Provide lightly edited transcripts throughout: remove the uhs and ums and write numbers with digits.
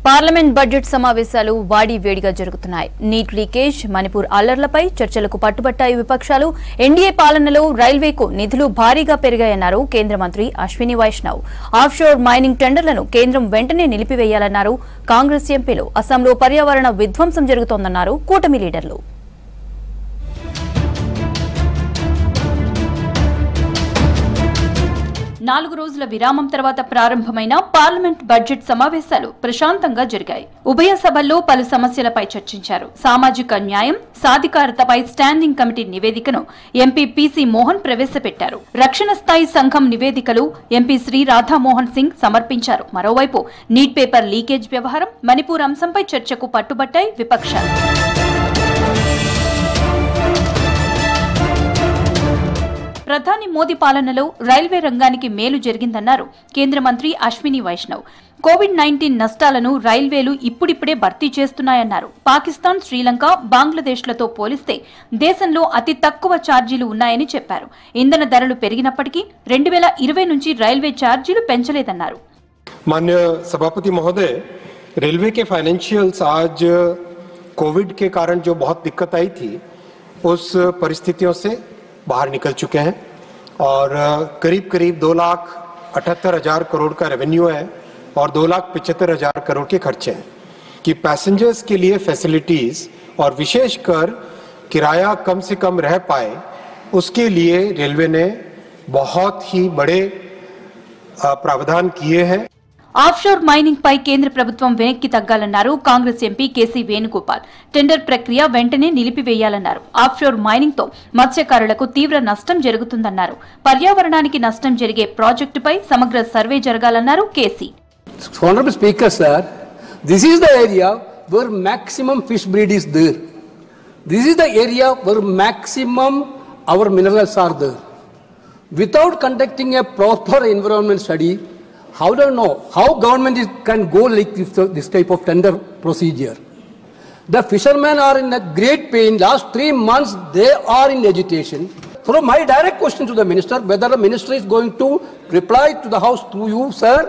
Parliament budget సమావేశాలు వాడి వేడిగా జరుగుతున్నాయి. నీట్ లీకేజ్, మణిపూర్ అల్లర్లపై చర్చలకు పట్టుబట్టాయి విపక్షాలు. ఎన్డీఏ పాలనలో రైల్వేకు నిధులు భారీగా పెరిగాయన్నారు కేంద్ర మంత్రి అశ్విని వైష్ణవ్. ఆఫ్షోర్ మైనింగ్ టెండర్లను కేంద్రం వెంటనే నిలిపివేయాలన్నారు కాంగ్రెస్ ఎంపీలు. అస్సాంలో పర్యావరణ విధ్వంసం జరుగుతోందన్నారు కూటమి లీడర్లు. 4 రోజుల విరామం తర్వాత ప్రారంభమైన పార్లమెంట్ బడ్జెట్ సమావేశాలు ప్రశాంతంగా జరిగాయి. ఉభయ సభల్లో పలు సమస్యలపై చర్చించారు. సామాజిక న్యాయం, సాధికారతపై స్టాండింగ్ కమిటీ నివేదికను ఎంపీ పీసీ మోహన్ ప్రవేశపెట్టారు. రక్షణ స్థాయి సంఘం నివేదికలు ఎంపీ శ్రీ రాధామోహన్ సింగ్ సమర్పించారు. మరోవైపు నీట్ పేపర్ లీకేజ్ వ్యవహారం, మణిపూర్ అంశంపై చర్చకు పట్టుబట్టాయి విపక్షాలు. ప్రధాని మోదీ పాలనలో రైల్వే రంగానికి మేలు జరిగిందన్నారు కేంద్ర మంత్రి అశ్విని వైష్ణవ్. కోవిడ్-19 నష్టాలను రైల్వేలు ఇప్పుడిప్పుడే భర్తీ చేస్తున్నాయన్నారు. పాకిస్తాన్, శ్రీలంక, బంగ్లాదేశ్లతో పోలిస్తే దేశంలో అతి తక్కువ ఛార్జీలు ఉన్నాయని చెప్పారు. ఇంధన ధరలు పెరిగినప్పటికీ 2020 నుంచి రైల్వే ఛార్జీలు పెంచలేదన్నారు. माननीय सभापति महोदय, रेलवे के फाइनेंशियल्स आज कोविड के कारण जो बहुत दिक्कत आई थी उस परिस्थितियों से बाहर निकल चुके हैं और करीब 2,78,000 करोड़ का रेवेन्यू है और 2,75,000 करोड़ के खर्चे हैं कि पैसेंजर्स के लिए फैसिलिटीज और विशेषकर किराया कम से कम रह पाए, उसके लिए रेलवे ने बहुत ही बड़े प्रावधान किए हैं. ఆఫ్షోర్ మైనింగ్ పై కేంద్ర ప్రభుత్వం వెనక్కి తగ్గాలన్నారు కాంగ్రెస్ ఎంపీ కేసీ వేణుగోపాల్. టెండర్ ప్రక్రియ వెంటనే నిలిపివేయాలన్నారు. ఆఫ్షోర్ మైనింగ్ తో మత్స్యకారులకు తీవ్ర నష్టం జరుగుతుందన్నారు. పర్యావరణానికి నష్టం జరిగే ప్రాజెక్టుపై సమగ్ర సర్వే జరగాలన్నారు KC. Honorable Speaker, sir, this is the area where maximum fish breed is there. This is the area where maximum our minerals are there. Without conducting a proper environment study, how do you know how government can go like this type of tender procedure? The fishermen are in a great pain. Last 3 months they are in agitation. So my direct question to the minister, whether the minister is going to reply to the house to you, sir,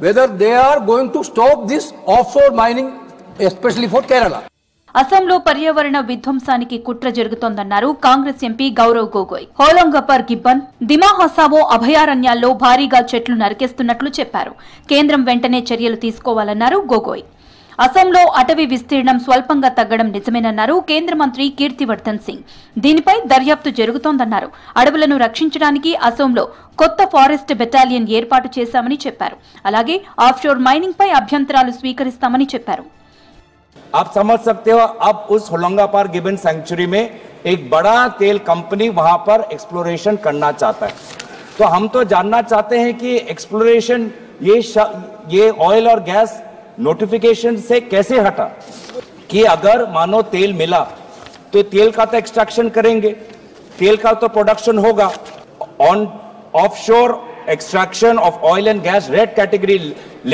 whether they are going to stop this offshore mining, especially for Kerala. అస్సాంలో పర్యావరణ విధ్వంసానికి కుట్ర జరుగుతోందన్నారు Congress MP Gaurav Gogoi. హోలోంగపర్, Gibbon, దిమా Hasao అభయారణ్యాల్లో భారీగా చెట్లు నరికేస్తున్నట్లు చెప్పారు. కేంద్రం వెంటనే చర్యలు తీసుకోవాలన్నారు గొగోయ్. అస్సాంలో అటవీ విస్తీర్ణం స్వల్పంగా తగ్గడం నిజమేనన్నారు కేంద్ర మంత్రి కీర్తివర్ధన్ సింగ్. దీనిపై దర్యాప్తు జరుగుతోందన్నారు. అడవులను రక్షించడానికి అస్సాంలో కొత్త ఫారెస్ట్ బెటాలియన్ ఏర్పాటు చేశామని చెప్పారు. అలాగే ఆఫ్షోర్ మైనింగ్ పై అభ్యంతరాలు స్వీకరిస్తామని చెప్పారు. आप समझ सकते हो, अब उस होलोंगापार गिबन सेंचुरी में एक बड़ा तेल कंपनी वहां पर एक्सप्लोरेशन करना चाहता है. तो हम तो जानना चाहते हैं कि एक्सप्लोरेशन ये ऑयल और गैस नोटिफिकेशन से कैसे हटा कि अगर मानो तेल मिला तो तेल का तो एक्सट्रैक्शन करेंगे, तेल का तो प्रोडक्शन होगा. On offshore extraction of oil and gas red category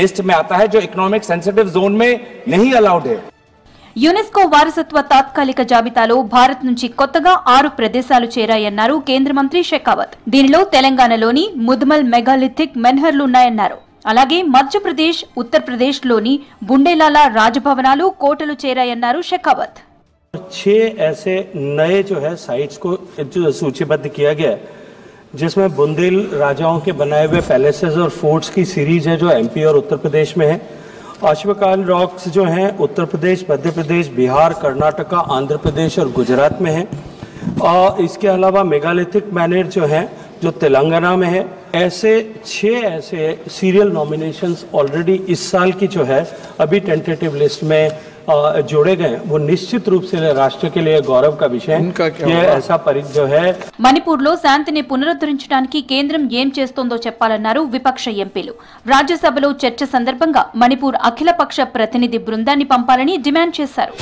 list में आता है, जो इकोनॉमिक सेंसिटिव जोन में नहीं अलाउड है. యునెస్కో వారసత్వ తాత్కాలిక జాబితాలో భారత్ నుంచి కొత్తగా 6 ప్రదేశాలు చేరాయన్నారు కేంద్ర మంత్రి షెకావత్. దీనిలో తెలంగాణలోని ముద్మల్ మెగాలిథిక్ మెన్హర్లు ఉన్నాయన్నారు. అలాగే మధ్యప్రదేశ్, ఉత్తరప్రదేశ్లోని బుండేలాలా రాజభవనాలు, కోటలు చేరాయన్నారు షెకావత్. 6 ऐसे नए जो है साइट्स को जो सूचीबद्ध किया गया है, जिसमें बुंदेल राजाओं के बनाए हुए पैलेसेस और फोर्ट्स की सीरीज है जो एमपी और उत्तर प्रदेश में है. अश्वकाल रॉक्स जो हैं उत्तर प्रदेश, मध्य प्रदेश, बिहार, कर्नाटका, आंध्र प्रदेश और गुजरात में हैं. और इसके अलावा मेगालिथिक मैनर जो हैं जो तेलंगाना में है. ऐसे 6 ऐसे सीरियल नॉमिनेशंस ऑलरेडी इस साल की जो है अभी टेंटेटिव लिस्ट में जोड़े गए. वो निश्चित रूप से राष्ट्र के लिए गौरव का विषय है. ये ऐसा जो है. మణిపూర్లో శాంతిని పునరుద్ధరించడానికి కేంద్రం ఏం చేస్తోందో చెప్పాలన్నారు విపక్ష ఎంపీలు. రాజ్యసభలో చర్చ సందర్భంగా మణిపూర్ అఖిలపక్ష ప్రతినిధి బృందాన్ని పంపాలని డిమాండ్ చేశారు.